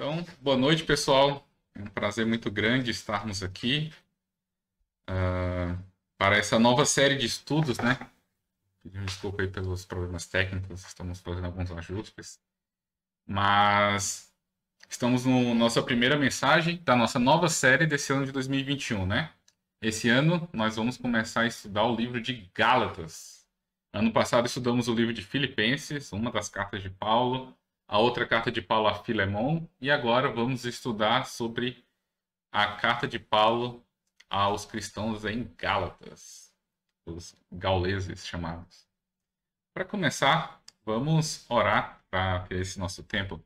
Então, boa noite, pessoal. É um prazer muito grande estarmos aqui para essa nova série de estudos, né? Pedimos desculpa aí pelos problemas técnicos, estamos fazendo alguns ajustes. Mas estamos na nossa primeira mensagem da nossa nova série desse ano de 2021, né? Esse ano nós vamos começar a estudar o livro de Gálatas. Ano passado estudamos o livro de Filipenses, uma das cartas de Paulo, a outra carta de Paulo a Filemon, e agora vamos estudar sobre a carta de Paulo aos cristãos em Gálatas, os gauleses chamados. Para começar, vamos orar para esse nosso tempo.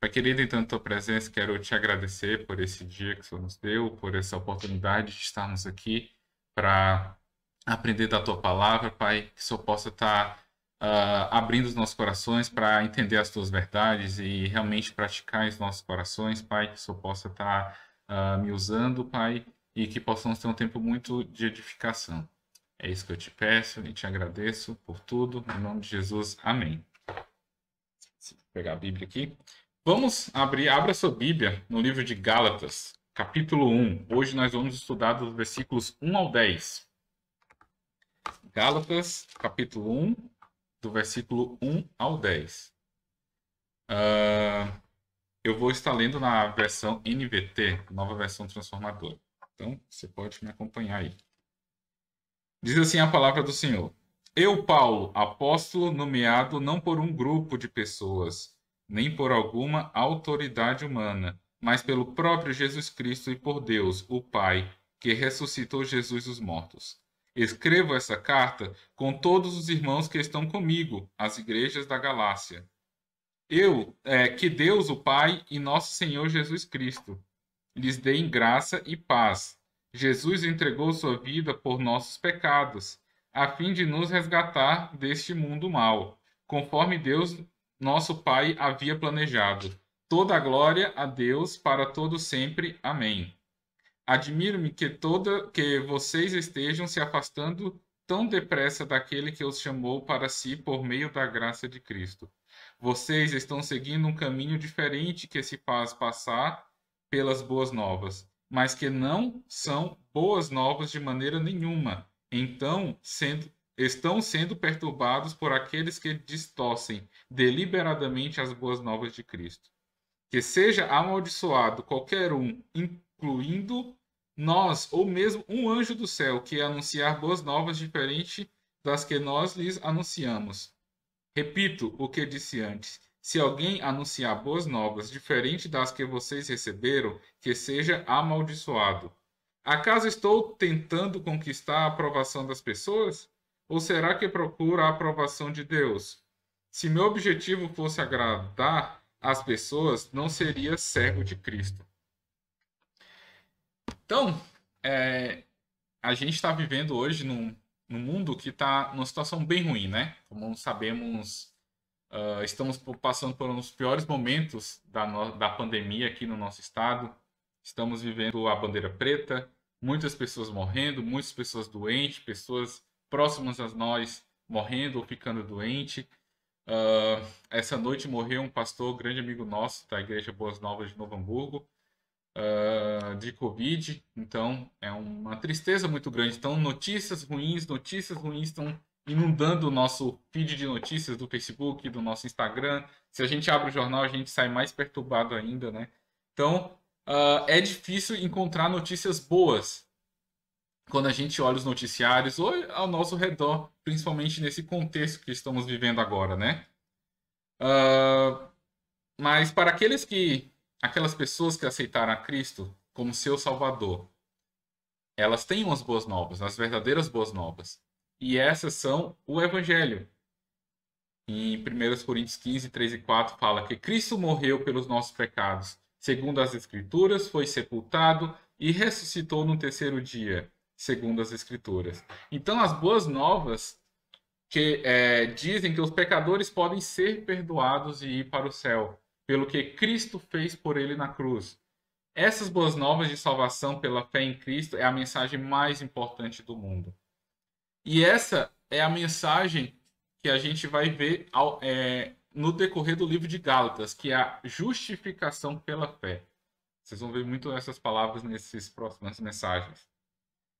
Pai querido, em tua presença, quero te agradecer por esse dia que o Senhor nos deu, por essa oportunidade de estarmos aqui para aprender da tua palavra, Pai, que o Senhor possa estar abrindo os nossos corações para entender as tuas verdades e realmente praticar em nossos corações, Pai, que o Senhor possa estar me usando, Pai, e que possamos ter um tempo muito de edificação. É isso que eu te peço e te agradeço por tudo. Em nome de Jesus, amém. Vou pegar a Bíblia aqui. Vamos abra sua Bíblia no livro de Gálatas, capítulo 1. Hoje nós vamos estudar dos versículos 1 ao 10. Gálatas, capítulo 1, do versículo 1 ao 10. Eu vou estar lendo na versão NVT, nova versão transformadora. Então, você pode me acompanhar aí. Diz assim a palavra do Senhor. Eu, Paulo, apóstolo nomeado não por um grupo de pessoas, nem por alguma autoridade humana, mas pelo próprio Jesus Cristo e por Deus, o Pai, que ressuscitou Jesus dos mortos. Escrevo essa carta com todos os irmãos que estão comigo, as igrejas da Galácia. Que Deus, o Pai e nosso Senhor Jesus Cristo lhes deem graça e paz. Jesus entregou sua vida por nossos pecados, a fim de nos resgatar deste mundo mau, conforme Deus, nosso Pai, havia planejado. Toda a glória a Deus para todo sempre. Amém. Admiro-me que vocês estejam se afastando tão depressa daquele que os chamou para si por meio da graça de Cristo. Vocês estão seguindo um caminho diferente que se faz passar pelas boas novas, mas que não são boas novas de maneira nenhuma. Então, estão sendo perturbados por aqueles que distorcem deliberadamente as boas novas de Cristo. Que seja amaldiçoado qualquer um, incluindo nós, ou mesmo um anjo do céu, que anunciar boas novas diferentes das que nós lhes anunciamos. Repito o que disse antes. Se alguém anunciar boas novas diferente das que vocês receberam, que seja amaldiçoado. Acaso estou tentando conquistar a aprovação das pessoas? Ou será que procuro a aprovação de Deus? Se meu objetivo fosse agradar as pessoas, não seria servo de Cristo. Então, a gente está vivendo hoje num mundo que está numa situação bem ruim, né? Como sabemos, estamos passando por um dos piores momentos da pandemia aqui no nosso estado. Estamos vivendo a bandeira preta, muitas pessoas morrendo, muitas pessoas doentes, pessoas próximas a nós morrendo ou ficando doentes. Essa noite morreu um pastor, grande amigo nosso, da Igreja Boas Novas de Novo Hamburgo, de Covid. Então, é uma tristeza muito grande. Então, notícias ruins estão inundando o nosso feed de notícias do Facebook, do nosso Instagram. Se a gente abre o jornal, a gente sai mais perturbado ainda, né? Então, é difícil encontrar notícias boas quando a gente olha os noticiários ou ao nosso redor, principalmente nesse contexto que estamos vivendo agora, né? Mas para aquelas pessoas que aceitaram a Cristo como seu Salvador, elas têm umas boas novas, as verdadeiras boas novas. E essas são o Evangelho. Em 1 Coríntios 15, 3 e 4 fala que Cristo morreu pelos nossos pecados, segundo as Escrituras, foi sepultado e ressuscitou no terceiro dia, segundo as Escrituras. Então, as boas novas que dizem que os pecadores podem ser perdoados e ir para o céu, pelo que Cristo fez por ele na cruz. Essas boas novas de salvação pela fé em Cristo é a mensagem mais importante do mundo. E essa é a mensagem que a gente vai ver no decorrer do livro de Gálatas, que é a justificação pela fé. Vocês vão ver muito essas palavras nessas próximas mensagens.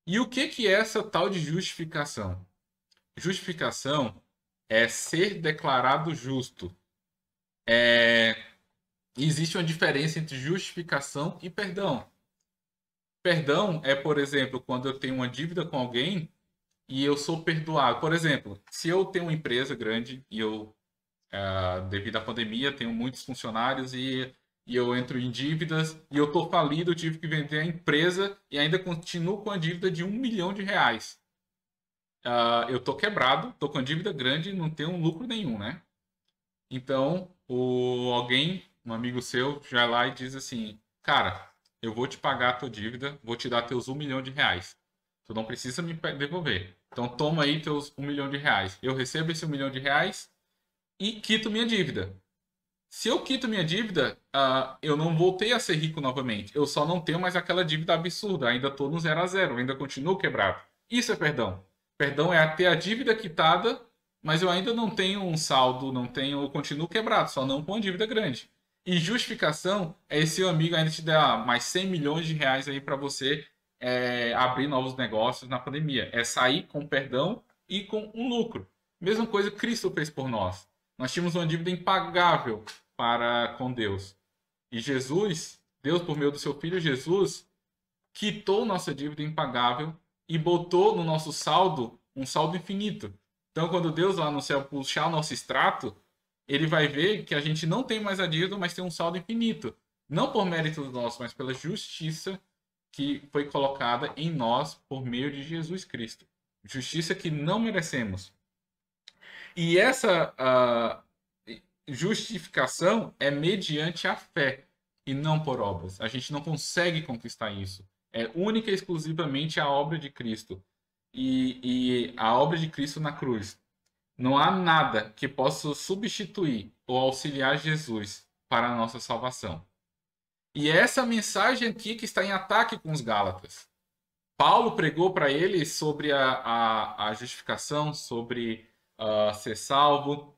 E o que é essa tal de justificação? Justificação é ser declarado justo. Existe uma diferença entre justificação e perdão. Perdão é, por exemplo, quando eu tenho uma dívida com alguém e eu sou perdoado. Por exemplo, se eu tenho uma empresa grande e eu, devido à pandemia, tenho muitos funcionários e eu entro em dívidas e eu estou falido, eu tive que vender a empresa e ainda continuo com a dívida de R$1 milhão. Eu estou quebrado, estou com a dívida grande e não tenho lucro nenhum, né? Então, um amigo seu, já vai lá e diz assim, cara, eu vou te pagar a tua dívida, vou te dar teus R$1 milhão. Tu não precisa me devolver. Então toma aí teus R$1 milhão. Eu recebo esse R$1 milhão e quito minha dívida. Se eu quito minha dívida, eu não voltei a ser rico novamente. Eu só não tenho mais aquela dívida absurda. Ainda estou no 0 a 0, ainda continuo quebrado. Isso é perdão. Perdão é ter a dívida quitada, mas eu ainda não tenho um saldo, eu continuo quebrado, só não com uma dívida grande. E justificação é esse seu amigo ainda te dar mais R$100 milhões aí para você abrir novos negócios na pandemia. É sair com perdão e com um lucro. Mesma coisa que Cristo fez por nós. Nós tínhamos uma dívida impagável para com Deus. E Jesus, Deus por meio do seu Filho Jesus, quitou nossa dívida impagável e botou no nosso saldo um saldo infinito. Então, quando Deus lá no céu puxar o nosso extrato, ele vai ver que a gente não tem mais a dívida, mas tem um saldo infinito. Não por méritos nossos, mas pela justiça que foi colocada em nós por meio de Jesus Cristo. Justiça que não merecemos. E essa justificação é mediante a fé e não por obras. A gente não consegue conquistar isso. É única e exclusivamente a obra de Cristo. E a obra de Cristo na cruz. Não há nada que possa substituir ou auxiliar Jesus para a nossa salvação. E é essa mensagem aqui que está em ataque com os Gálatas. Paulo pregou para eles sobre a justificação, sobre ser salvo.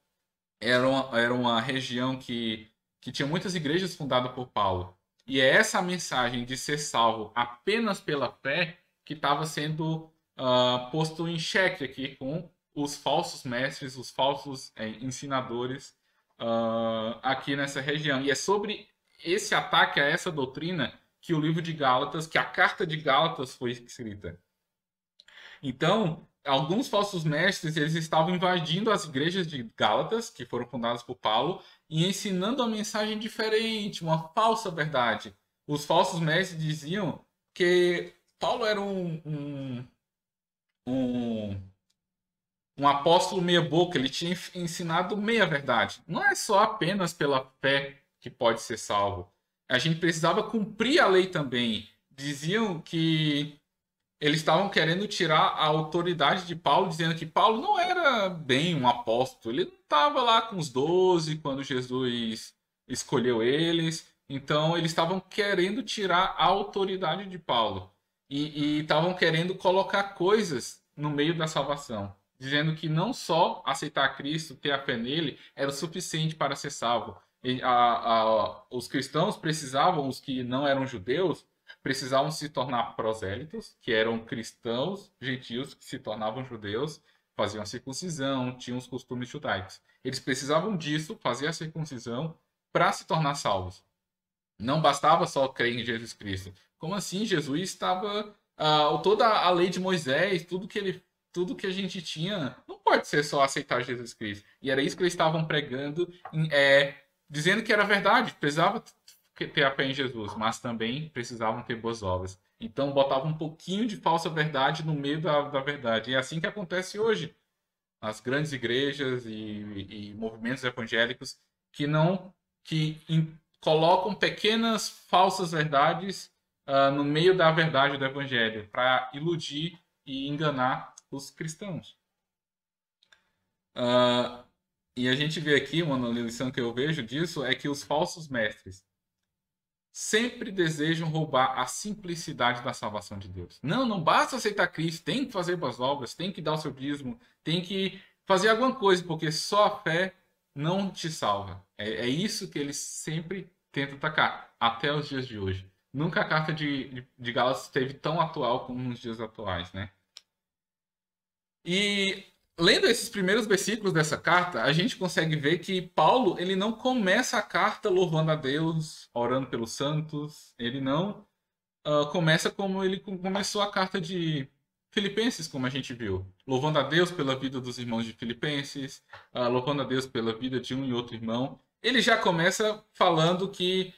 Era uma região que tinha muitas igrejas fundadas por Paulo. E é essa mensagem de ser salvo apenas pela fé que estava sendo posto em xeque aqui com os falsos mestres, os falsos ensinadores aqui nessa região. E é sobre esse ataque a essa doutrina que o livro de Gálatas, que a carta de Gálatas foi escrita. Então, alguns falsos mestres, eles estavam invadindo as igrejas de Gálatas, que foram fundadas por Paulo, e ensinando uma mensagem diferente, uma falsa verdade. Os falsos mestres diziam que Paulo era um apóstolo meia boca, ele tinha ensinado meia verdade. Não é só apenas pela fé que pode ser salvo. A gente precisava cumprir a lei também. Diziam que eles estavam querendo tirar a autoridade de Paulo, dizendo que Paulo não era bem um apóstolo. Ele não estava lá com os 12 quando Jesus escolheu eles. Então, eles estavam querendo tirar a autoridade de Paulo. E estavam querendo colocar coisas no meio da salvação. Dizendo que não só aceitar Cristo, ter a fé nele, era o suficiente para ser salvo. Os cristãos precisavam, os que não eram judeus, precisavam se tornar prosélitos, que eram cristãos gentios que se tornavam judeus, faziam a circuncisão, tinham os costumes judaicos. Eles precisavam disso, fazer a circuncisão, para se tornar salvos. Não bastava só crer em Jesus Cristo. Como assim? Jesus estava... toda a lei de Moisés, tudo que a gente tinha, não pode ser só aceitar Jesus Cristo. E era isso que eles estavam pregando, dizendo que era verdade, precisava ter a fé em Jesus, mas também precisavam ter boas obras. Então botavam um pouquinho de falsa verdade no meio da verdade. E é assim que acontece hoje. As grandes igrejas e movimentos evangélicos que colocam pequenas falsas verdades no meio da verdade do evangelho para iludir e enganar os cristãos. E a gente vê aqui, uma lição que eu vejo disso é que os falsos mestres sempre desejam roubar a simplicidade da salvação de Deus. Não basta aceitar Cristo, tem que fazer boas obras, tem que dar o seu dízimo, tem que fazer alguma coisa, porque só a fé não te salva. É isso que eles sempre tentam atacar, até os dias de hoje. Nunca a carta de Gálatas esteve tão atual como nos dias atuais, né? E lendo esses primeiros versículos dessa carta, a gente consegue ver que Paulo, ele não começa a carta louvando a Deus, orando pelos santos, ele não começa como ele começou a carta de Filipenses, como a gente viu, louvando a Deus pela vida dos irmãos de Filipenses, louvando a Deus pela vida de um e outro irmão. Ele já começa falando que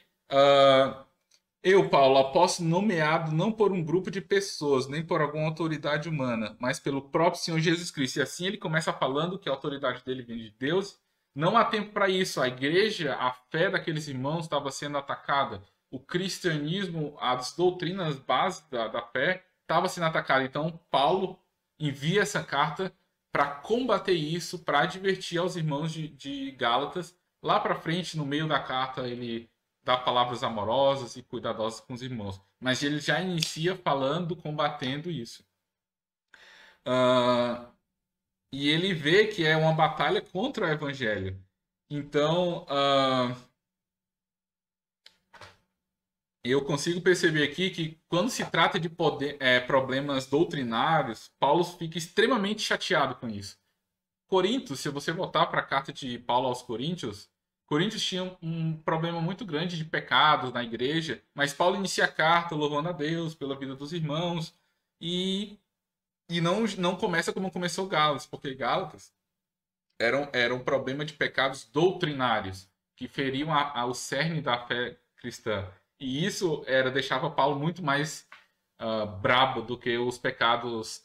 eu, Paulo, apóstolo nomeado não por um grupo de pessoas, nem por alguma autoridade humana, mas pelo próprio Senhor Jesus Cristo. E assim ele começa falando que a autoridade dele vem de Deus. Não há tempo para isso. A igreja, a fé daqueles irmãos estava sendo atacada. O cristianismo, as doutrinas básicas da fé estava sendo atacada. Então, Paulo envia essa carta para combater isso, para advertir aos irmãos de Gálatas. Lá para frente, no meio da carta, ele dá palavras amorosas e cuidadosas com os irmãos. Mas ele já inicia falando, combatendo isso. E ele vê que é uma batalha contra o evangelho. Então, eu consigo perceber aqui que quando se trata de problemas doutrinários, Paulo fica extremamente chateado com isso. Coríntios, se você voltar para a carta de Paulo aos Coríntios, Coríntios tinha um problema muito grande de pecados na igreja, mas Paulo inicia a carta louvando a Deus pela vida dos irmãos e não começa como começou Gálatas, porque Gálatas era um problema de pecados doutrinários que feriam ao cerne da fé cristã. E isso deixava Paulo muito mais brabo do que os pecados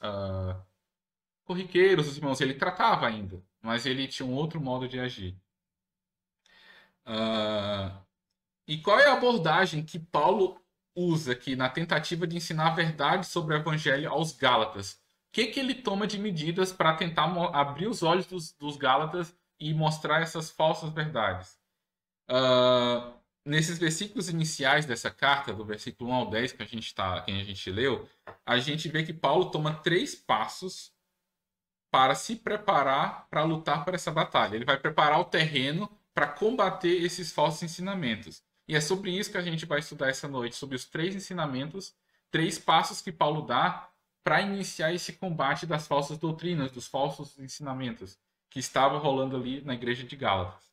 corriqueiros dos irmãos. Ele tratava ainda, mas ele tinha um outro modo de agir. E qual é a abordagem que Paulo usa aqui na tentativa de ensinar a verdade sobre o evangelho aos Gálatas? O que ele toma de medidas para tentar abrir os olhos dos Gálatas e mostrar essas falsas verdades? Nesses versículos iniciais dessa carta, do versículo 1 ao 10 que a gente leu, a gente vê que Paulo toma 3 passos para se preparar para lutar por essa batalha. Ele vai preparar o terreno para combater esses falsos ensinamentos. E é sobre isso que a gente vai estudar essa noite, sobre os 3 ensinamentos, 3 passos que Paulo dá para iniciar esse combate das falsas doutrinas, dos falsos ensinamentos que estavam rolando ali na igreja de Gálatas,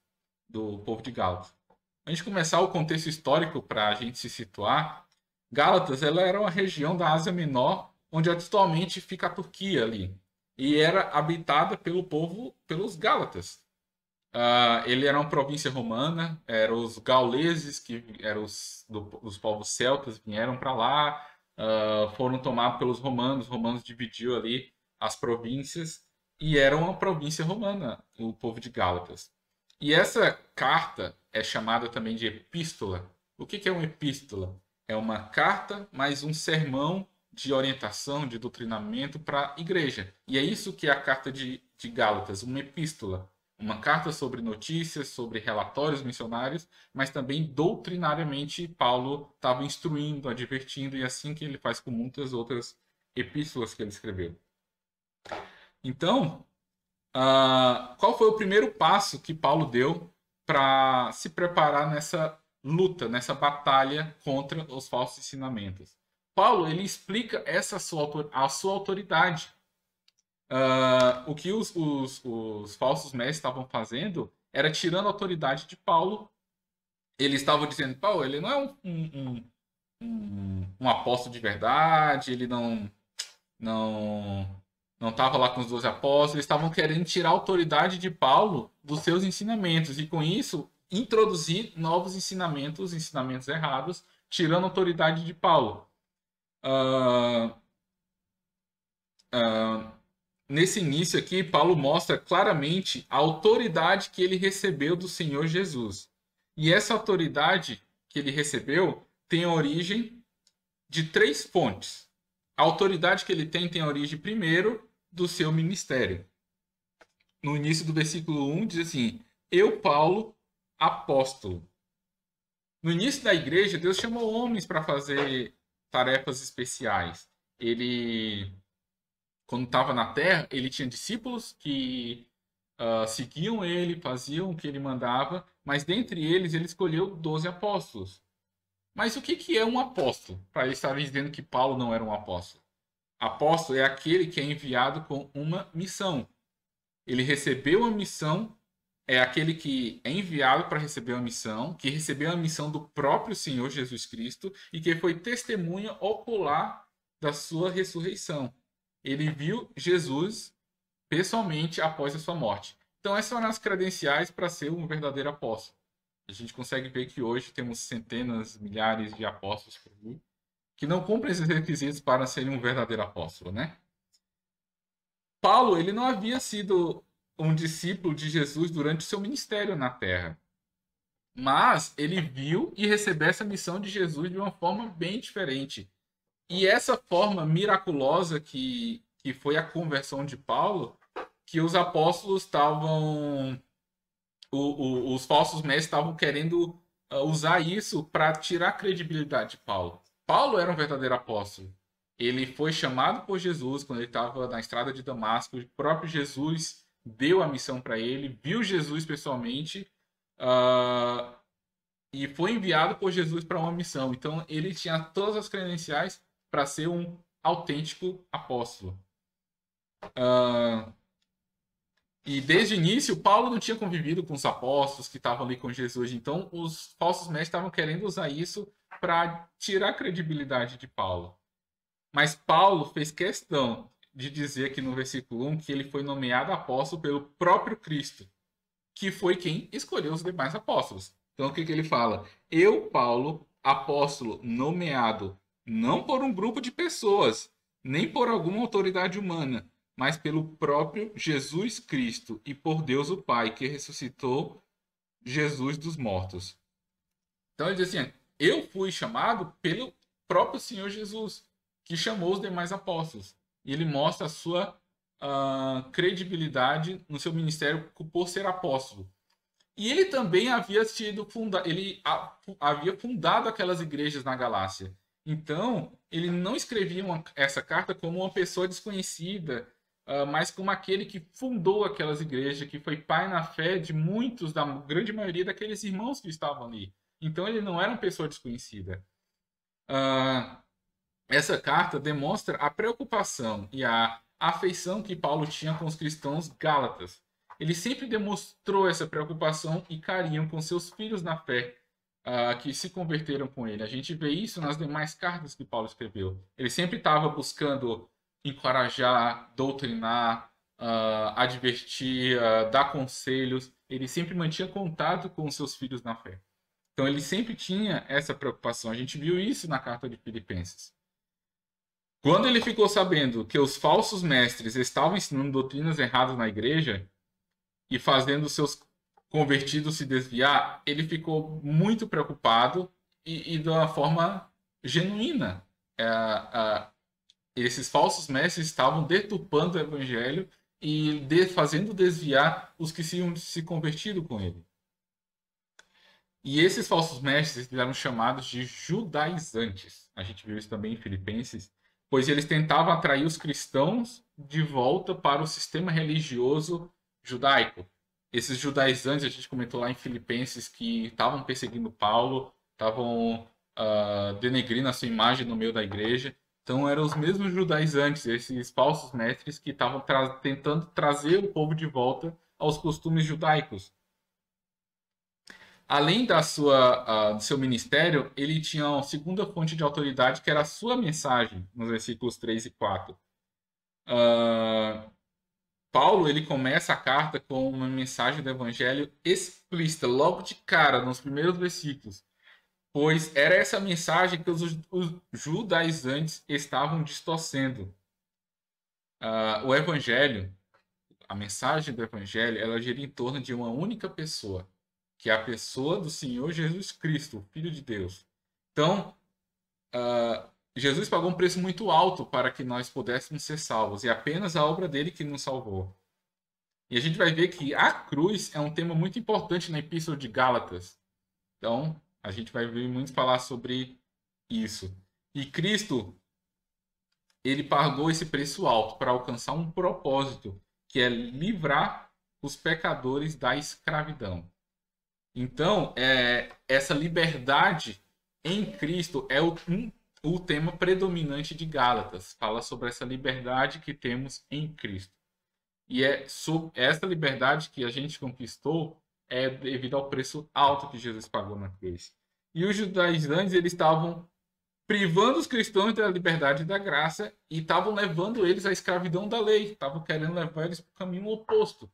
do povo de Gálatas. Antes de começar o contexto histórico para a gente se situar, Gálatas ela era uma região da Ásia Menor, onde atualmente fica a Turquia ali, e era habitada pelos Gálatas. Ele era uma província romana, eram os gauleses, que eram os povos celtas, vieram para lá, foram tomados pelos romanos. Os romanos dividiu ali as províncias e era uma província romana, o povo de Gálatas. E essa carta é chamada também de epístola. O que é uma epístola? É uma carta mais um sermão de orientação, de doutrinamento para a igreja. E é isso que é a carta de Gálatas, uma epístola. Uma carta sobre notícias, sobre relatórios missionários, mas também doutrinariamente Paulo estava instruindo, advertindo, e assim que ele faz com muitas outras epístolas que ele escreveu. Então, qual foi o primeiro passo que Paulo deu para se preparar nessa luta, nessa batalha contra os falsos ensinamentos? Paulo ele explica a sua autoridade. O que os falsos mestres estavam fazendo era tirando a autoridade de Paulo. Eles estavam dizendo, Paulo, ele não é um apóstolo de verdade, ele não estava lá com os 12 apóstolos, eles estavam querendo tirar a autoridade de Paulo dos seus ensinamentos, e com isso introduzir novos ensinamentos errados, tirando a autoridade de Paulo. Nesse início aqui, Paulo mostra claramente a autoridade que ele recebeu do Senhor Jesus. E essa autoridade que ele recebeu tem origem de 3 fontes. A autoridade que ele tem origem, primeiro, do seu ministério. No início do versículo 1 diz assim: eu, Paulo, apóstolo. No início da igreja, Deus chamou homens para fazer tarefas especiais. Ele, quando estava na terra, ele tinha discípulos que seguiam ele, faziam o que ele mandava, mas dentre eles ele escolheu 12 apóstolos. Mas o que é um apóstolo? Para eles estarem dizendo que Paulo não era um apóstolo. Apóstolo é aquele que é enviado com uma missão. Ele recebeu a missão, é aquele que é enviado para receber uma missão, que recebeu a missão do próprio Senhor Jesus Cristo e que foi testemunha ocular da sua ressurreição. Ele viu Jesus pessoalmente após a sua morte. Então, essas são as credenciais para ser um verdadeiro apóstolo. A gente consegue ver que hoje temos centenas, milhares de apóstolos por aí, que não cumprem esses requisitos para serem um verdadeiro apóstolo, né? Paulo, ele não havia sido um discípulo de Jesus durante o seu ministério na Terra, mas ele viu e recebeu essa missão de Jesus de uma forma bem diferente. E essa forma miraculosa que foi a conversão de Paulo, que os apóstolos estavam, os falsos mestres estavam querendo usar isso para tirar a credibilidade de Paulo. Paulo era um verdadeiro apóstolo. Ele foi chamado por Jesus quando ele estava na estrada de Damasco. O próprio Jesus deu a missão para ele, viu Jesus pessoalmente e foi enviado por Jesus para uma missão. Então ele tinha todas as credenciais para ser um autêntico apóstolo. E desde o início, Paulo não tinha convivido com os apóstolos que estavam ali com Jesus. Então, os falsos mestres estavam querendo usar isso para tirar a credibilidade de Paulo. Mas Paulo fez questão de dizer aqui no versículo 1 que ele foi nomeado apóstolo pelo próprio Cristo, que foi quem escolheu os demais apóstolos. Então, o que ele fala? Eu, Paulo, apóstolo, nomeado não por um grupo de pessoas, nem por alguma autoridade humana, mas pelo próprio Jesus Cristo e por Deus o Pai, que ressuscitou Jesus dos mortos. Então ele diz assim: eu fui chamado pelo próprio Senhor Jesus, que chamou os demais apóstolos. E ele mostra a sua credibilidade no seu ministério por ser apóstolo. E ele também havia havia fundado aquelas igrejas na Galácia. Então, ele não escrevia essa carta como uma pessoa desconhecida, mas como aquele que fundou aquelas igrejas, que foi pai na fé de muitos, da grande maioria daqueles irmãos que estavam ali. Então, ele não era uma pessoa desconhecida. Essa carta demonstra a preocupação e a afeição que Paulo tinha com os cristãos gálatas. Ele sempre demonstrou essa preocupação e carinho com seus filhos na fé, que se converteram com ele. A gente vê isso nas demais cartas que Paulo escreveu. Ele sempre estava buscando encorajar, doutrinar, advertir, dar conselhos. Ele sempre mantinha contato com os seus filhos na fé. Então ele sempre tinha essa preocupação. A gente viu isso na carta de Filipenses. Quando ele ficou sabendo que os falsos mestres estavam ensinando doutrinas erradas na igreja e fazendo seus convertidos se desviar, ele ficou muito preocupado e de uma forma genuína. Esses falsos mestres estavam deturpando o evangelho e fazendo desviar os que tinham se convertido com ele. E esses falsos mestres eram chamados de judaizantes. A gente viu isso também em Filipenses, pois eles tentavam atrair os cristãos de volta para o sistema religioso judaico. Esses judaizantes, a gente comentou lá em Filipenses, que estavam perseguindo Paulo, estavam denegrindo a sua imagem no meio da igreja. Então eram os mesmos judaizantes, esses falsos mestres que estavam tentando trazer o povo de volta aos costumes judaicos. Além do seu ministério, ele tinha uma segunda fonte de autoridade, que era a sua mensagem, nos versículos 3 e 4. Paulo ele começa a carta com uma mensagem do evangelho explícita, logo de cara, nos primeiros versículos. Pois era essa mensagem que os judaizantes estavam distorcendo. O evangelho, a mensagem do evangelho, ela gira em torno de uma única pessoa, que é a pessoa do Senhor Jesus Cristo, o Filho de Deus. Então, Jesus pagou um preço muito alto para que nós pudéssemos ser salvos, e apenas a obra dele que nos salvou. E a gente vai ver que a cruz é um tema muito importante na Epístola de Gálatas. Então, a gente vai ver muito falar sobre isso. E Cristo, ele pagou esse preço alto para alcançar um propósito, que é livrar os pecadores da escravidão. Então, essa liberdade em Cristo é o tema predominante de Gálatas. Fala sobre essa liberdade que temos em Cristo. E sobre essa liberdade que a gente conquistou é devido ao preço alto que Jesus pagou na cruz. E os judaizantes, eles estavam privando os cristãos da liberdade e da graça e estavam levando eles à escravidão da lei. Estavam querendo levar eles para o caminho oposto.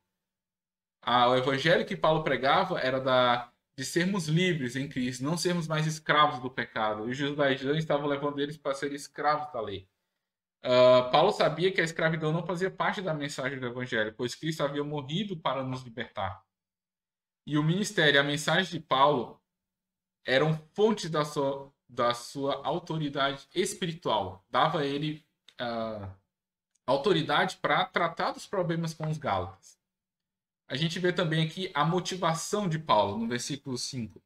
O evangelho que Paulo pregava era de sermos livres em Cristo, não sermos mais escravos do pecado. E os judaizantes estavam levando eles para serem escravos da lei. Paulo sabia que a escravidão não fazia parte da mensagem do evangelho, pois Cristo havia morrido para nos libertar. E o ministério, a mensagem de Paulo, eram fontes da sua autoridade espiritual. Dava a ele autoridade para tratar dos problemas com os Gálatas. A gente vê também aqui a motivação de Paulo, no versículo 5.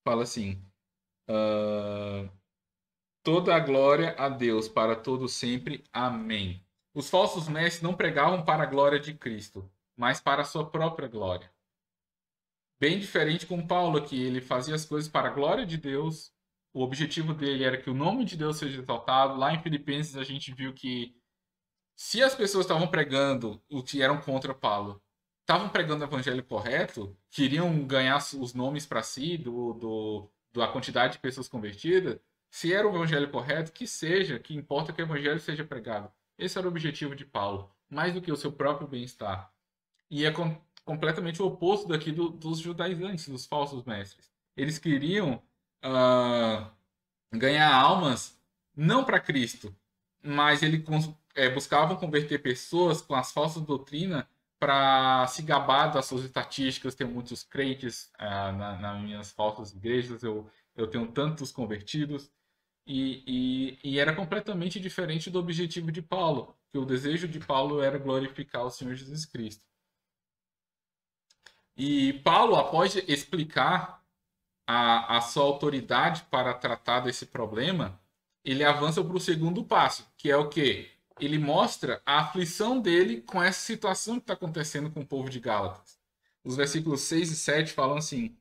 Fala assim: toda a glória a Deus para todo sempre. Amém. Os falsos mestres não pregavam para a glória de Cristo, mas para a sua própria glória. Bem diferente com Paulo aqui, ele fazia as coisas para a glória de Deus. O objetivo dele era que o nome de Deus seja exaltado. Lá em Filipenses a gente viu que se as pessoas estavam pregando o que eram contra Paulo, estavam pregando o evangelho correto, queriam ganhar os nomes para si da quantidade de pessoas convertidas, se era o evangelho correto, que importa que o evangelho seja pregado. Esse era o objetivo de Paulo, mais do que o seu próprio bem-estar. E é completamente o oposto daqui dos judaizantes, dos falsos mestres. Eles queriam ganhar almas não para Cristo, mas eles buscavam converter pessoas com as falsas doutrinas para se gabar das suas estatísticas. Tem muitos crentes nas minhas falsas igrejas, eu tenho tantos convertidos. E era completamente diferente do objetivo de Paulo, que o desejo de Paulo era glorificar o Senhor Jesus Cristo. E Paulo, após explicar a sua autoridade para tratar desse problema, ele avança para o segundo passo, que é o quê? Ele mostra a aflição dele com essa situação que está acontecendo com o povo de Gálatas. Os versículos 6 e 7 falam assim: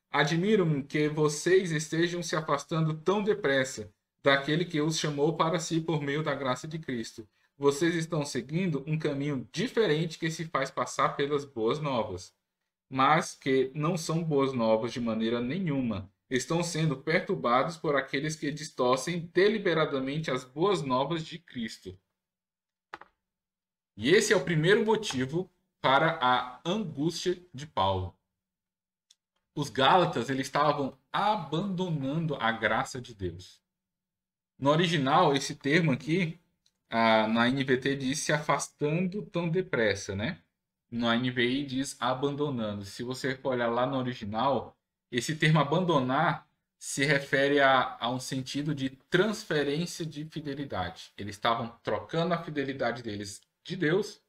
admiro-me que vocês estejam se afastando tão depressa daquele que os chamou para si por meio da graça de Cristo. Vocês estão seguindo um caminho diferente que se faz passar pelas boas novas, mas que não são boas novas de maneira nenhuma. Estão sendo perturbados por aqueles que distorcem deliberadamente as boas novas de Cristo. E esse é o primeiro motivo para a angústia de Paulo. Os Gálatas, eles estavam abandonando a graça de Deus. No original, esse termo aqui, na NVT diz se afastando tão depressa, né? No NVI diz abandonando. Se você for olhar lá no original, esse termo abandonar se refere a um sentido de transferência de fidelidade. Eles estavam trocando a fidelidade deles de Deus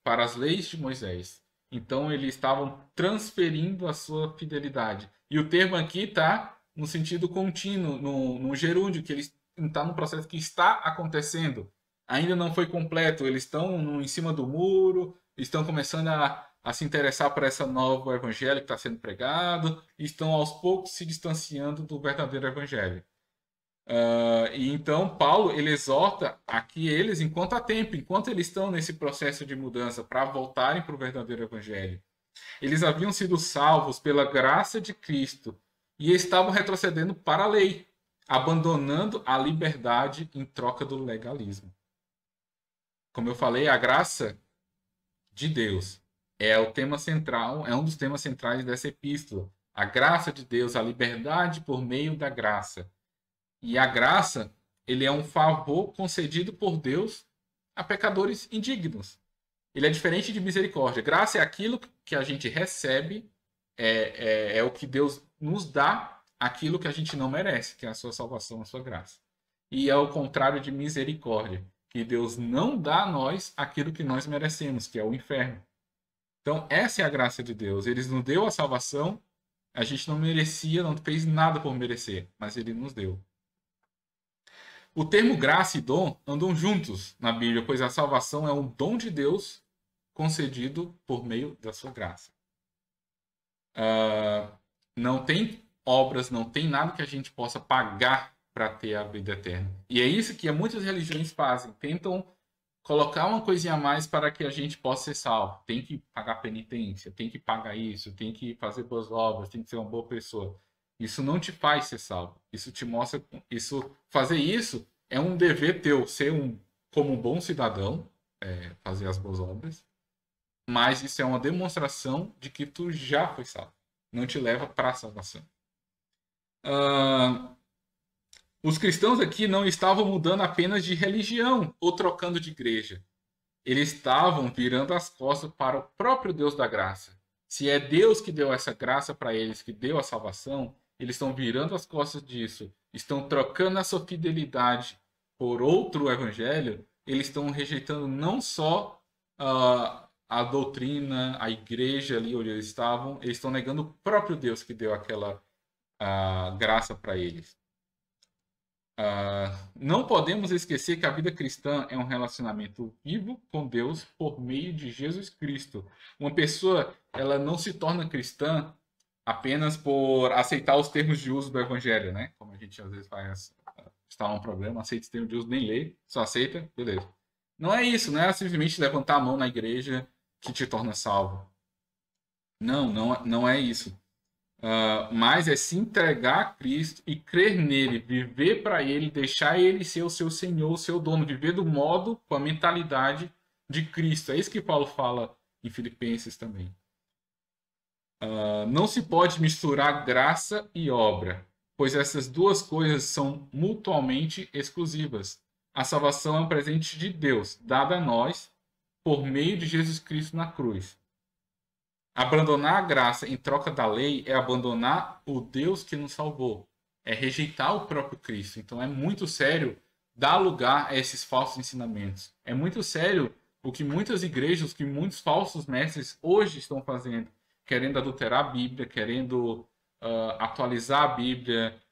para as leis de Moisés. Então, eles estavam transferindo a sua fidelidade. E o termo aqui está no sentido contínuo, no gerúndio, que ele está no processo que está acontecendo. Ainda não foi completo. Eles estão em cima do muro, estão começando a se interessar por essa novo evangelho que está sendo pregado, e estão aos poucos se distanciando do verdadeiro evangelho. E então Paulo ele exorta aqui eles enquanto há tempo, enquanto eles estão nesse processo de mudança para voltarem para o verdadeiro evangelho. Eles haviam sido salvos pela graça de Cristo e estavam retrocedendo para a lei, abandonando a liberdade em troca do legalismo. Como eu falei, a graça de Deus é o tema central, é um dos temas centrais dessa epístola. A graça de Deus, a liberdade por meio da graça. E a graça, ele é um favor concedido por Deus a pecadores indignos. Ele é diferente de misericórdia. Graça é aquilo que a gente recebe, é o que Deus nos dá, aquilo que a gente não merece, que é a sua salvação, a sua graça. E é o contrário de misericórdia, que Deus não dá a nós aquilo que nós merecemos, que é o inferno. Então, essa é a graça de Deus. Ele nos deu a salvação, a gente não merecia, não fez nada por merecer, mas ele nos deu. O termo graça e dom andam juntos na Bíblia, pois a salvação é um dom de Deus concedido por meio da sua graça. Não tem obras, não tem nada que a gente possa pagar para ter a vida eterna. E é isso que muitas religiões fazem. Tentam colocar uma coisinha a mais para que a gente possa ser salvo. Tem que pagar penitência, tem que pagar isso, tem que fazer boas obras, tem que ser uma boa pessoa. Isso não te faz ser salvo. Isso te mostra, fazer isso é um dever teu, ser como um bom cidadão, fazer as boas obras. Mas isso é uma demonstração de que tu já foi salvo. Não te leva para a salvação. Os cristãos aqui não estavam mudando apenas de religião ou trocando de igreja. Eles estavam virando as costas para o próprio Deus da graça. Se é Deus que deu essa graça para eles, que deu a salvação, eles estão virando as costas disso, estão trocando a sua fidelidade por outro evangelho, eles estão rejeitando não só a doutrina, a igreja ali onde eles estão negando o próprio Deus que deu aquela graça para eles. Não podemos esquecer que a vida cristã é um relacionamento vivo com Deus por meio de Jesus Cristo. Uma pessoa, ela não se torna cristã apenas por aceitar os termos de uso do evangelho, né? Como a gente às vezes faz, está um problema, aceita os termos de uso, nem lê, só aceita, beleza. Não é isso, não é simplesmente levantar a mão na igreja que te torna salvo. Não é isso. Mas é se entregar a Cristo e crer nele, viver para ele, deixar ele ser o seu Senhor, o seu dono, viver do modo, com a mentalidade de Cristo. É isso que Paulo fala em Filipenses também. Não se pode misturar graça e obra, pois essas duas coisas são mutuamente exclusivas. A salvação é um presente de Deus, dado a nós por meio de Jesus Cristo na cruz. Abandonar a graça em troca da lei é abandonar o Deus que nos salvou. É rejeitar o próprio Cristo. Então é muito sério dar lugar a esses falsos ensinamentos. É muito sério o que muitas igrejas, o que muitos falsos mestres hoje estão fazendo. Querendo adulterar a Bíblia, querendo atualizar a Bíblia.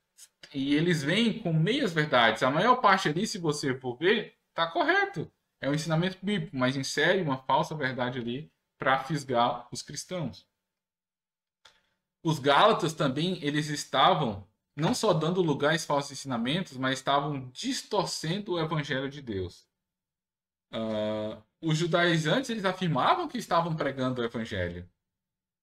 E eles vêm com meias verdades. A maior parte ali, se você for ver, está correto. É um ensinamento bíblico, mas insere uma falsa verdade ali para fisgar os cristãos. Os Gálatas também, eles estavam não só dando lugar a esses falsos ensinamentos, mas estavam distorcendo o evangelho de Deus. Os judaizantes, eles afirmavam que estavam pregando o evangelho,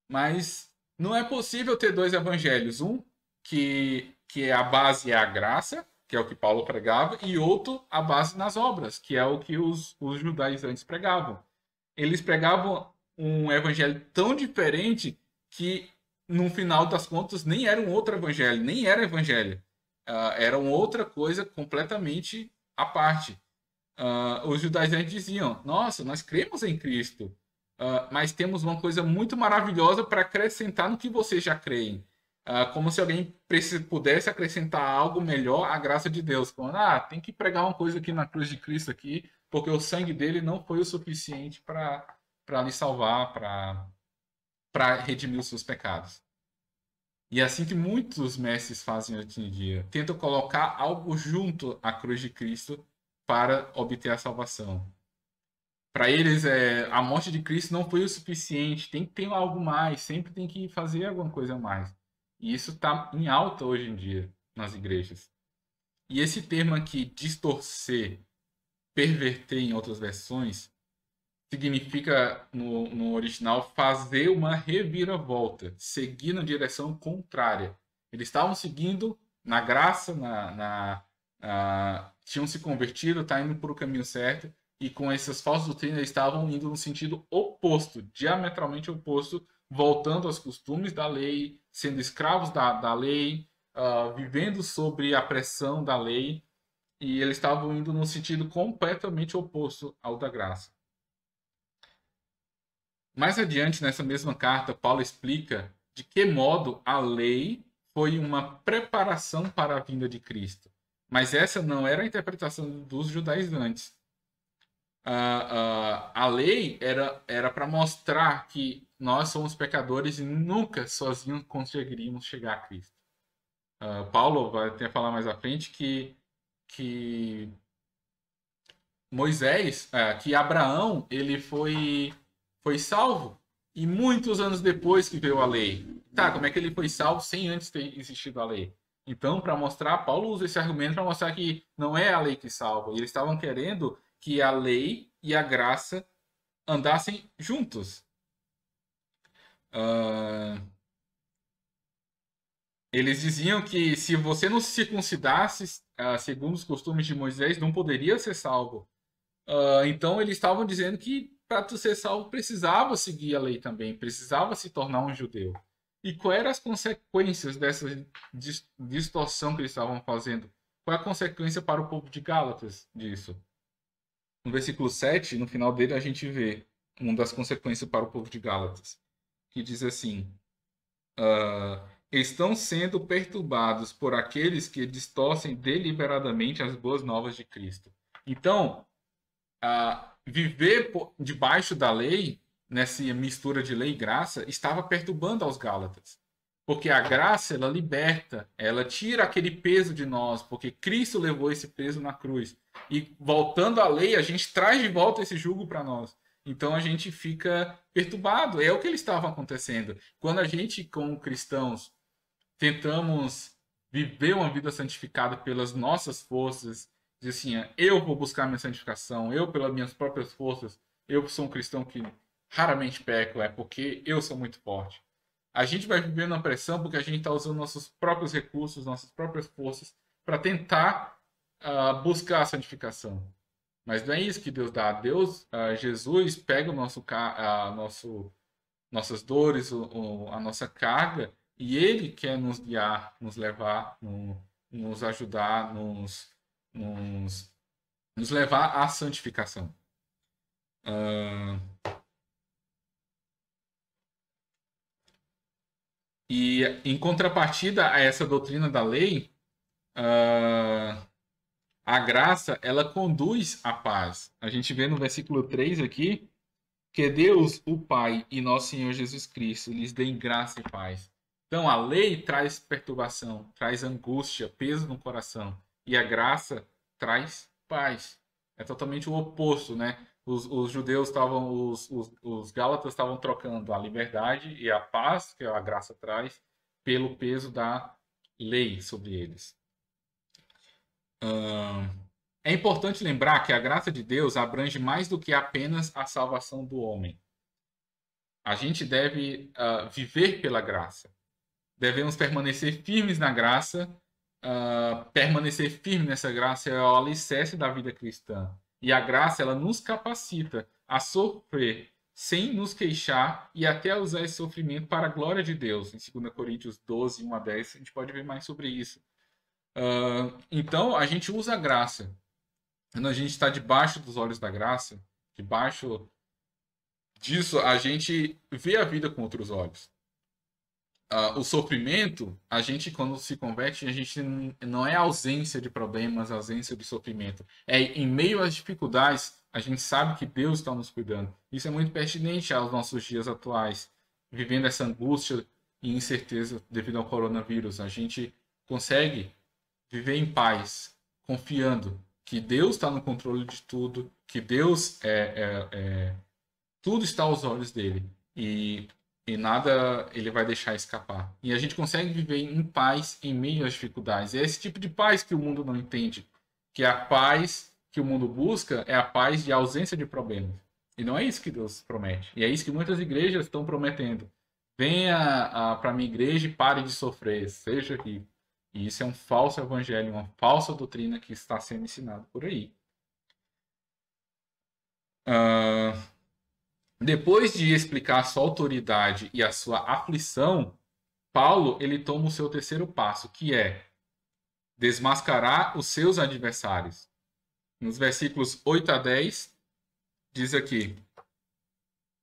mas não é possível ter dois evangelhos. Um que a base é a graça, que é o que Paulo pregava, e outro a base nas obras, que é o que os judaizantes pregavam. Eles pregavam um evangelho tão diferente que, no final das contas, nem era um outro evangelho, nem era evangelho. Era uma outra coisa completamente à parte. Os judaizantes diziam, nossa, nós cremos em Cristo, mas temos uma coisa muito maravilhosa para acrescentar no que vocês já creem. Como se alguém pudesse acrescentar algo melhor à graça de Deus. Falando, tem que pregar uma coisa aqui na cruz de Cristo aqui, porque o sangue dele não foi o suficiente para lhe salvar, para redimir os seus pecados. E é assim que muitos mestres fazem hoje em dia. Tentam colocar algo junto à cruz de Cristo para obter a salvação. Para eles, a morte de Cristo não foi o suficiente. Tem que ter algo mais. Sempre tem que fazer alguma coisa a mais. E isso está em alta hoje em dia nas igrejas. E esse termo aqui, distorcer, perverter em outras versões, significa no original fazer uma reviravolta, seguir na direção contrária. Eles estavam seguindo na graça, tinham se convertido, estavam indo para o caminho certo, e com essas falsas doutrinas eles estavam indo no sentido oposto, diametralmente oposto, voltando aos costumes da lei, sendo escravos da lei, vivendo sobre a pressão da lei, e eles estavam indo no sentido completamente oposto ao da graça. Mais adiante, nessa mesma carta, Paulo explica de que modo a lei foi uma preparação para a vinda de Cristo. Mas essa não era a interpretação dos judaizantes. A lei era para mostrar que nós somos pecadores e nunca sozinhos conseguiríamos chegar a Cristo. Paulo vai até falar mais à frente que Moisés, que Abraão, ele foi foi salvo. E muitos anos depois que veio a lei. Tá, como é que ele foi salvo sem antes ter existido a lei? Então, para mostrar, Paulo usa esse argumento para mostrar que não é a lei que salva. Eles estavam querendo que a lei e a graça andassem juntos. Eles diziam que se você não se circuncidasse segundo os costumes de Moisés, não poderia ser salvo. Então eles estavam dizendo que para tu ser salvo precisava seguir a lei também, precisava se tornar um judeu. E quais eram as consequências dessa distorção que eles estavam fazendo? Qual é a consequência para o povo de Gálatas disso? No versículo 7, no final dele, a gente vê uma das consequências para o povo de Gálatas, que diz assim: estão sendo perturbados por aqueles que distorcem deliberadamente as boas novas de Cristo. Então, viver debaixo da lei, nessa mistura de lei e graça, estava perturbando aos Gálatas. Porque a graça, ela liberta, ela tira aquele peso de nós, porque Cristo levou esse peso na cruz. E voltando à lei, a gente traz de volta esse jugo para nós. Então a gente fica perturbado. É o que eles estavam acontecendo. Quando a gente, como cristãos, tentamos viver uma vida santificada pelas nossas forças, dizer assim, eu vou buscar minha santificação, eu pelas minhas próprias forças, eu sou um cristão que raramente peco, é porque eu sou muito forte. A gente vai vivendo uma pressão porque a gente está usando nossos próprios recursos, nossas próprias forças para tentar buscar a santificação. Mas não é isso que Deus dá. Deus, Jesus pega o nossas dores, a nossa carga, e Ele quer nos guiar, nos levar, nos ajudar, nos levar à santificação. E em contrapartida a essa doutrina da lei, a graça, ela conduz à paz. A gente vê no versículo 3 aqui, que Deus, o Pai e nosso Senhor Jesus Cristo lhes deem graça e paz. Então, a lei traz perturbação, traz angústia, peso no coração. E a graça traz paz. É totalmente o oposto, né? Os judeus estavam, os gálatas estavam trocando a liberdade e a paz, que a graça traz, pelo peso da lei sobre eles. É importante lembrar que a graça de Deus abrange mais do que apenas a salvação do homem. A gente deve viver pela graça. Devemos permanecer firmes na graça. Permanecer firme nessa graça é o alicerce da vida cristã. E a graça, ela nos capacita a sofrer sem nos queixar e até usar esse sofrimento para a glória de Deus. Em 2 Coríntios 12, 1 a 10, a gente pode ver mais sobre isso. Então, a gente usa a graça. Quando a gente está debaixo dos olhos da graça, debaixo disso, a gente vê a vida com outros olhos. O sofrimento, a gente, quando se converte, a gente não é ausência de problemas, ausência de sofrimento. É em meio às dificuldades, a gente sabe que Deus está nos cuidando. Isso é muito pertinente aos nossos dias atuais, vivendo essa angústia e incerteza devido ao coronavírus. A gente consegue viver em paz, confiando que Deus está no controle de tudo, que Deus tudo está aos olhos dele e nada ele vai deixar escapar. E a gente consegue viver em paz em meio às dificuldades. É esse tipo de paz que o mundo não entende, que a paz que o mundo busca é a paz de ausência de problemas. E não é isso que Deus promete. E é isso que muitas igrejas estão prometendo. Venha para a minha igreja e pare de sofrer, seja rico. E isso é um falso evangelho, uma falsa doutrina que está sendo ensinado por aí. Depois de explicar a sua autoridade e a sua aflição, Paulo ele toma o seu terceiro passo, que é desmascarar os seus adversários. Nos versículos 8 a 10, diz aqui: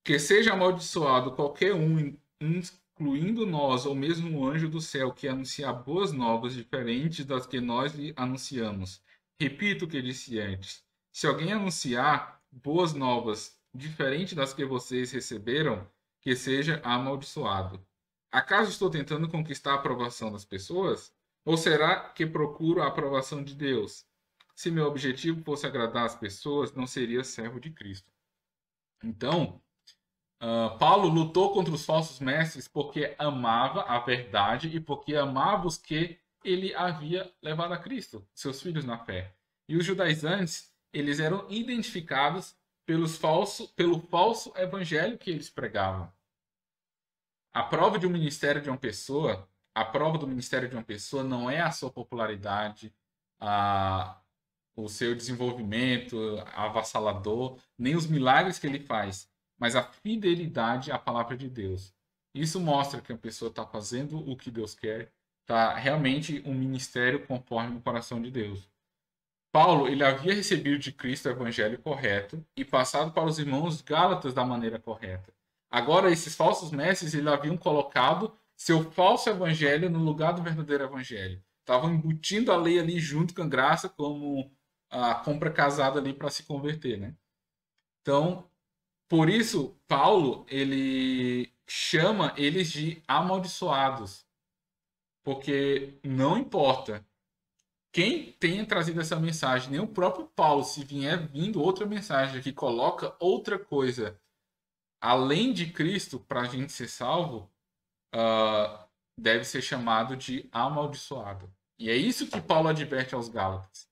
que seja amaldiçoado qualquer um, incluindo nós ou mesmo o anjo do céu, que anunciar boas novas diferentes das que nós lhe anunciamos. Repito o que disse antes. Se alguém anunciar boas novas diferentes das que vocês receberam, que seja amaldiçoado. Acaso estou tentando conquistar a aprovação das pessoas? Ou será que procuro a aprovação de Deus? Se meu objetivo fosse agradar as pessoas, não seria servo de Cristo. Então, Paulo lutou contra os falsos mestres porque amava a verdade e porque amava os que ele havia levado a Cristo, seus filhos na fé. E os judaizantes, eles eram identificados pelo falso evangelho que eles pregavam. A prova de um ministério de uma pessoa, a prova do ministério de uma pessoa não é a sua popularidade, o seu desenvolvimento avassalador, nem os milagres que ele faz, mas a fidelidade à palavra de Deus. Isso mostra que a pessoa está fazendo o que Deus quer, está realmente um ministério conforme o coração de Deus. Paulo, ele havia recebido de Cristo o evangelho correto e passado para os irmãos gálatas da maneira correta. Agora, esses falsos mestres, eles haviam colocado seu falso evangelho no lugar do verdadeiro evangelho. Estavam embutindo a lei ali junto com a graça, como a compra casada ali para se converter, né? Então, por isso, Paulo, ele chama eles de amaldiçoados. Porque não importa quem tenha trazido essa mensagem, nem o próprio Paulo, se vier vindo outra mensagem que coloca outra coisa além de Cristo para a gente ser salvo, deve ser chamado de amaldiçoado. E é isso que Paulo adverte aos Gálatas.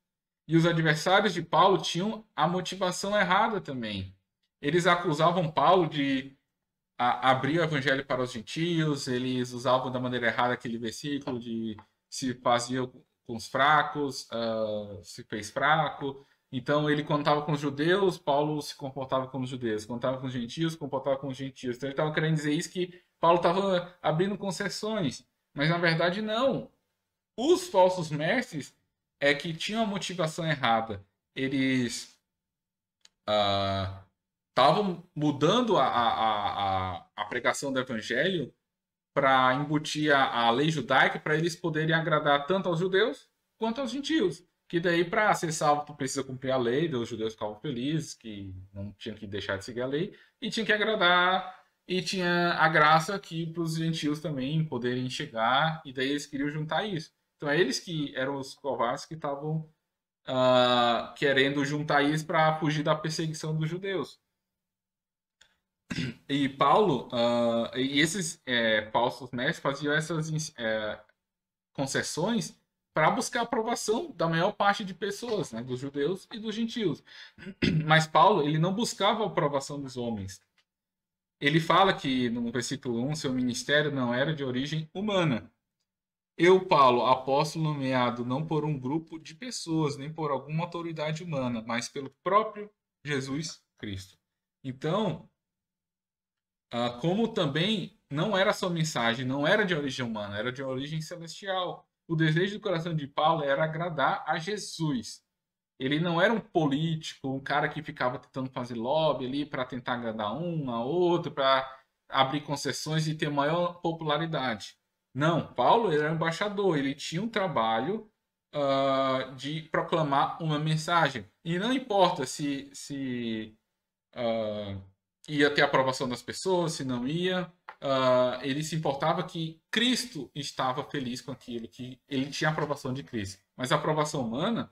E os adversários de Paulo tinham a motivação errada também. Eles acusavam Paulo de abrir o evangelho para os gentios, eles usavam da maneira errada aquele versículo de se fazia com os fracos, se fez fraco. Então, ele, quando estava com os judeus, Paulo se comportava como os judeus. Quando estava com os gentios, se comportava como os gentios. Então, ele estava querendo dizer isso, que Paulo estava abrindo concessões. Mas, na verdade, não. Os falsos mestres é que tinham a motivação errada. Eles estavam mudando a pregação do evangelho para embutir a lei judaica, para eles poderem agradar tanto aos judeus quanto aos gentios. Que daí, para ser salvo, tu precisa cumprir a lei, os judeus ficavam felizes, que não tinham que deixar de seguir a lei, e tinha que agradar, e tinha a graça que para os gentios também poderem chegar, e daí eles queriam juntar isso. Então, é eles que eram os covardes que estavam querendo juntar isso para fugir da perseguição dos judeus. E Paulo, e esses falsos mestres faziam essas concessões para buscar a aprovação da maior parte de pessoas, né, dos judeus e dos gentios. Mas Paulo, ele não buscava a aprovação dos homens. Ele fala que, no versículo 1, seu ministério não era de origem humana. Eu, Paulo, apóstolo nomeado não por um grupo de pessoas, nem por alguma autoridade humana, mas pelo próprio Jesus Cristo. Então, como também não era sua mensagem, não era de origem humana, era de origem celestial. O desejo do coração de Paulo era agradar a Jesus. Ele não era um político, um cara que ficava tentando fazer lobby ali para tentar agradar um a outro, para abrir concessões e ter maior popularidade. Não, Paulo era embaixador, ele tinha um trabalho de proclamar uma mensagem. E não importa se ia ter a aprovação das pessoas, se não ia. Ele se importava que Cristo estava feliz com aquilo, que ele tinha a aprovação de Cristo. Mas a aprovação humana,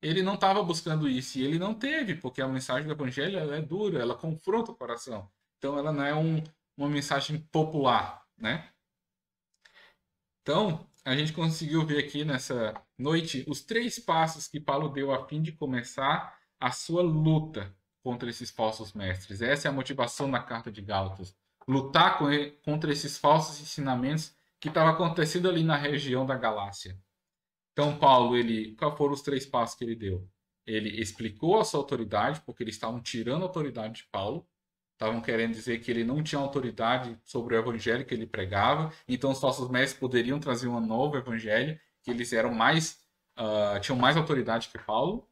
ele não estava buscando isso, e ele não teve, porque a mensagem do Evangelho ela é dura, ela confronta o coração. Então, ela não é uma mensagem popular, né? Então, a gente conseguiu ver aqui nessa noite os 3 passos que Paulo deu a fim de começar a sua luta contra esses falsos mestres. Essa é a motivação da carta de Gálatas. Lutar contra esses falsos ensinamentos que estavam acontecendo ali na região da Galácia. Então, Paulo, qual foram os 3 passos que ele deu? Ele explicou a sua autoridade, porque eles estavam tirando a autoridade de Paulo. Estavam querendo dizer que ele não tinha autoridade sobre o evangelho que ele pregava. Então, os falsos mestres poderiam trazer um novo evangelho, que eles eram tinham mais autoridade que Paulo.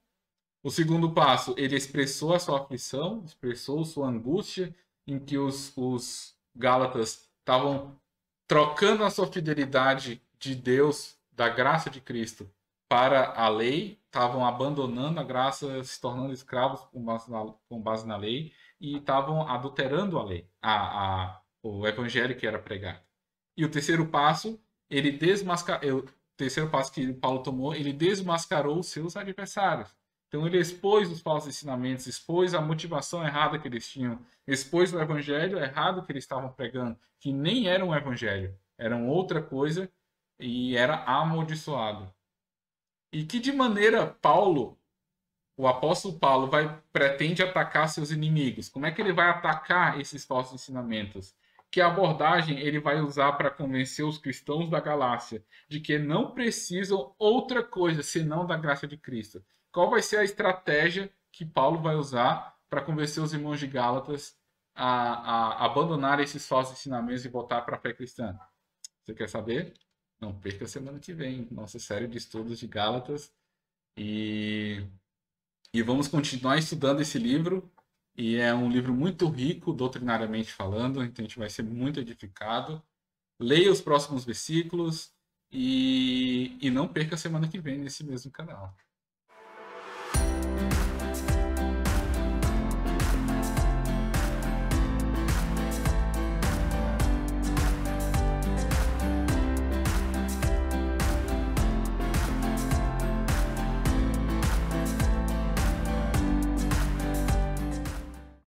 O segundo passo, ele expressou a sua aflição, expressou sua angústia, em que os Gálatas estavam trocando a sua fidelidade de Deus, da graça de Cristo, para a lei, estavam abandonando a graça, se tornando escravos com base na lei, e estavam adulterando a lei, o evangelho que era pregado. E o terceiro passo, o terceiro passo que Paulo tomou, ele desmascarou os seus adversários. Então ele expôs os falsos ensinamentos, expôs a motivação errada que eles tinham, expôs o evangelho errado que eles estavam pregando, que nem era um evangelho, era outra coisa e era amaldiçoado. E que de maneira Paulo, o apóstolo Paulo, pretende atacar seus inimigos? Como é que ele vai atacar esses falsos ensinamentos? Que abordagem ele vai usar para convencer os cristãos da Galácia de que não precisam outra coisa senão da graça de Cristo? Qual vai ser a estratégia que Paulo vai usar para convencer os irmãos de Gálatas a abandonar esses falsos ensinamentos e voltar para a fé cristã? Você quer saber? Não perca a semana que vem nossa série de estudos de Gálatas e vamos continuar estudando esse livro. E é um livro muito rico, doutrinariamente falando, então a gente vai ser muito edificado. Leia os próximos versículos e não perca a semana que vem nesse mesmo canal.